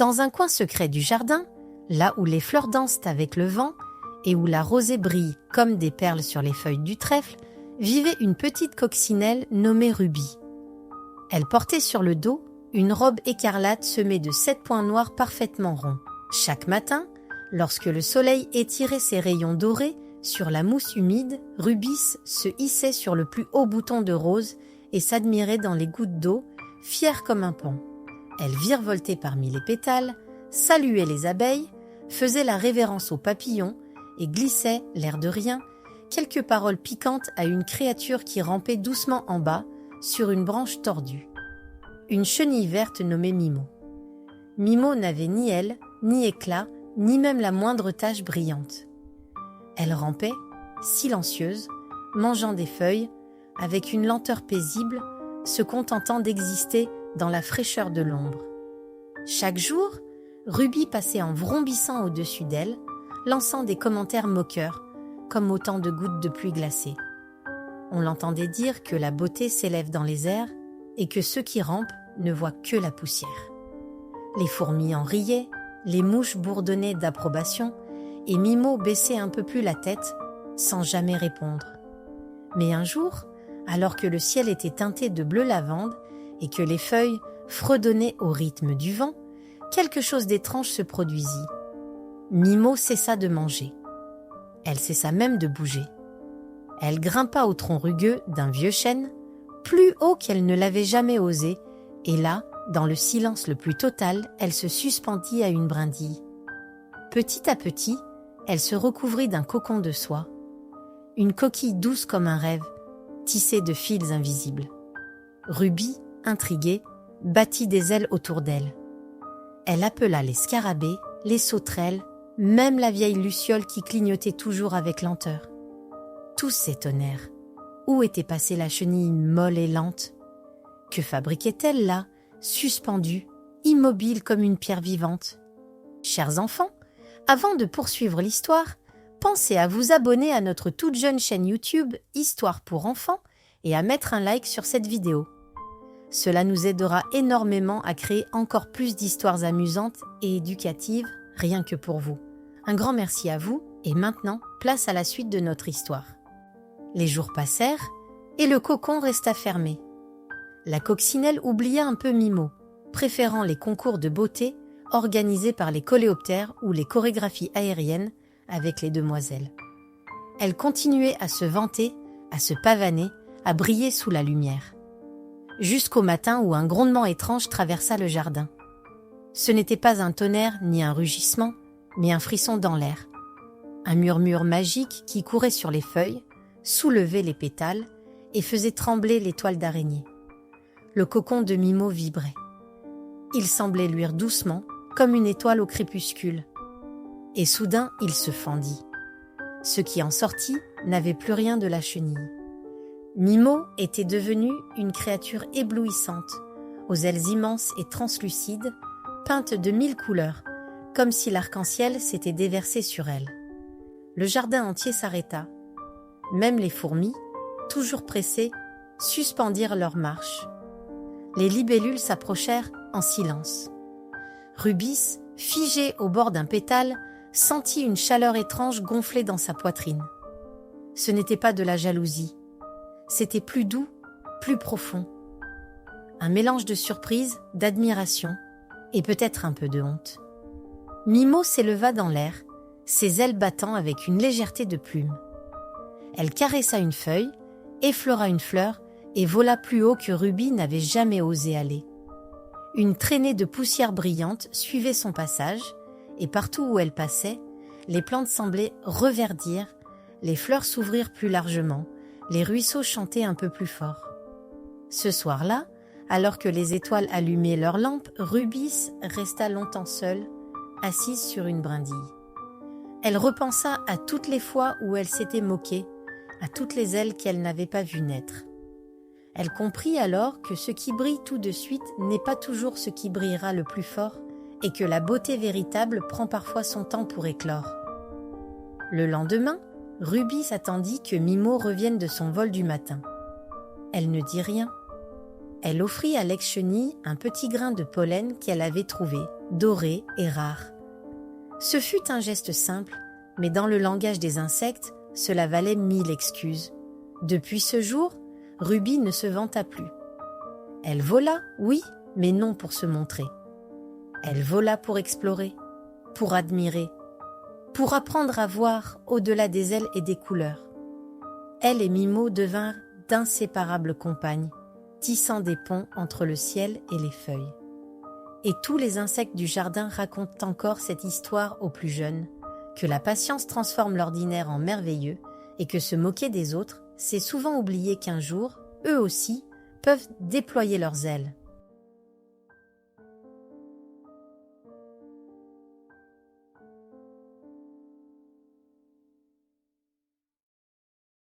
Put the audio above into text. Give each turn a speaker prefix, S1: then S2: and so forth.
S1: Dans un coin secret du jardin, là où les fleurs dansent avec le vent et où la rosée brille comme des perles sur les feuilles du trèfle, vivait une petite coccinelle nommée Ruby. Elle portait sur le dos une robe écarlate semée de 7 points noirs parfaitement ronds. Chaque matin, lorsque le soleil étirait ses rayons dorés sur la mousse humide, Rubis se hissait sur le plus haut bouton de rose et s'admirait dans les gouttes d'eau, fière comme un paon. Elle virevoltait parmi les pétales, saluait les abeilles, faisait la révérence aux papillons et glissait, l'air de rien, quelques paroles piquantes à une créature qui rampait doucement en bas sur une branche tordue. Une chenille verte nommée Mimo. Mimo n'avait ni aile, ni éclat, ni même la moindre tache brillante. Elle rampait, silencieuse, mangeant des feuilles, avec une lenteur paisible, se contentant d'exister dans la fraîcheur de l'ombre. Chaque jour, Ruby passait en vrombissant au-dessus d'elle, lançant des commentaires moqueurs, comme autant de gouttes de pluie glacée. On l'entendait dire que la beauté s'élève dans les airs et que ceux qui rampent ne voient que la poussière. Les fourmis en riaient, les mouches bourdonnaient d'approbation et Mimo baissait un peu plus la tête, sans jamais répondre. Mais un jour, alors que le ciel était teinté de bleu lavande et que les feuilles fredonnaient au rythme du vent, quelque chose d'étrange se produisit. Mimo cessa de manger. Elle cessa même de bouger. Elle grimpa au tronc rugueux d'un vieux chêne, plus haut qu'elle ne l'avait jamais osé, et là, dans le silence le plus total, elle se suspendit à une brindille. Petit à petit, elle se recouvrit d'un cocon de soie, une coquille douce comme un rêve, tissée de fils invisibles. Ruby, intriguée, battit des ailes autour d'elle. Elle appela les scarabées, les sauterelles, même la vieille luciole qui clignotait toujours avec lenteur. Tous s'étonnèrent. Où était passée la chenille molle et lente? Que fabriquait-elle là, suspendue, immobile comme une pierre vivante? Chers enfants, avant de poursuivre l'histoire, pensez à vous abonner à notre toute jeune chaîne YouTube Histoire pour enfants et à mettre un like sur cette vidéo. Cela nous aidera énormément à créer encore plus d'histoires amusantes et éducatives, rien que pour vous. Un grand merci à vous et maintenant, place à la suite de notre histoire. Les jours passèrent et le cocon resta fermé. La coccinelle oublia un peu Mimo, préférant les concours de beauté organisés par les coléoptères ou les chorégraphies aériennes avec les demoiselles. Elle continuait à se vanter, à se pavaner, à briller sous la lumière. Jusqu'au matin où un grondement étrange traversa le jardin. Ce n'était pas un tonnerre ni un rugissement, mais un frisson dans l'air. Un murmure magique qui courait sur les feuilles, soulevait les pétales et faisait trembler les toiles d'araignée. Le cocon de Mimo vibrait. Il semblait luire doucement, comme une étoile au crépuscule. Et soudain, il se fendit. Ce qui en sortit n'avait plus rien de la chenille. Mimo était devenue une créature éblouissante, aux ailes immenses et translucides, peintes de 1000 couleurs, comme si l'arc-en-ciel s'était déversé sur elle. Le jardin entier s'arrêta. Même les fourmis, toujours pressées, suspendirent leur marche. Les libellules s'approchèrent en silence. Rubis, figé au bord d'un pétale, sentit une chaleur étrange gonfler dans sa poitrine. Ce n'était pas de la jalousie. C'était plus doux, plus profond. Un mélange de surprise, d'admiration et peut-être un peu de honte. Mimo s'éleva dans l'air, ses ailes battant avec une légèreté de plume. Elle caressa une feuille, effleura une fleur et vola plus haut que Ruby n'avait jamais osé aller. Une traînée de poussière brillante suivait son passage et partout où elle passait, les plantes semblaient reverdir, les fleurs s'ouvrir plus largement, les ruisseaux chantaient un peu plus fort. Ce soir-là, alors que les étoiles allumaient leurs lampes, Rubis resta longtemps seule, assise sur une brindille. Elle repensa à toutes les fois où elle s'était moquée, à toutes les ailes qu'elle n'avait pas vues naître. Elle comprit alors que ce qui brille tout de suite n'est pas toujours ce qui brillera le plus fort et que la beauté véritable prend parfois son temps pour éclore. Le lendemain, Rubis attendit que Mimo revienne de son vol du matin. Elle ne dit rien. Elle offrit à l'ex-chenille un petit grain de pollen qu'elle avait trouvé, doré et rare. Ce fut un geste simple, mais dans le langage des insectes, cela valait 1000 excuses. Depuis ce jour, Ruby ne se vanta plus. Elle vola, oui, mais non pour se montrer. Elle vola pour explorer, pour admirer, pour apprendre à voir au-delà des ailes et des couleurs. Elle et Mimo devinrent d'inséparables compagnes, tissant des ponts entre le ciel et les feuilles. Et tous les insectes du jardin racontent encore cette histoire aux plus jeunes, que la patience transforme l'ordinaire en merveilleux et que se moquer des autres, c'est souvent oublier qu'un jour, eux aussi, peuvent déployer leurs ailes.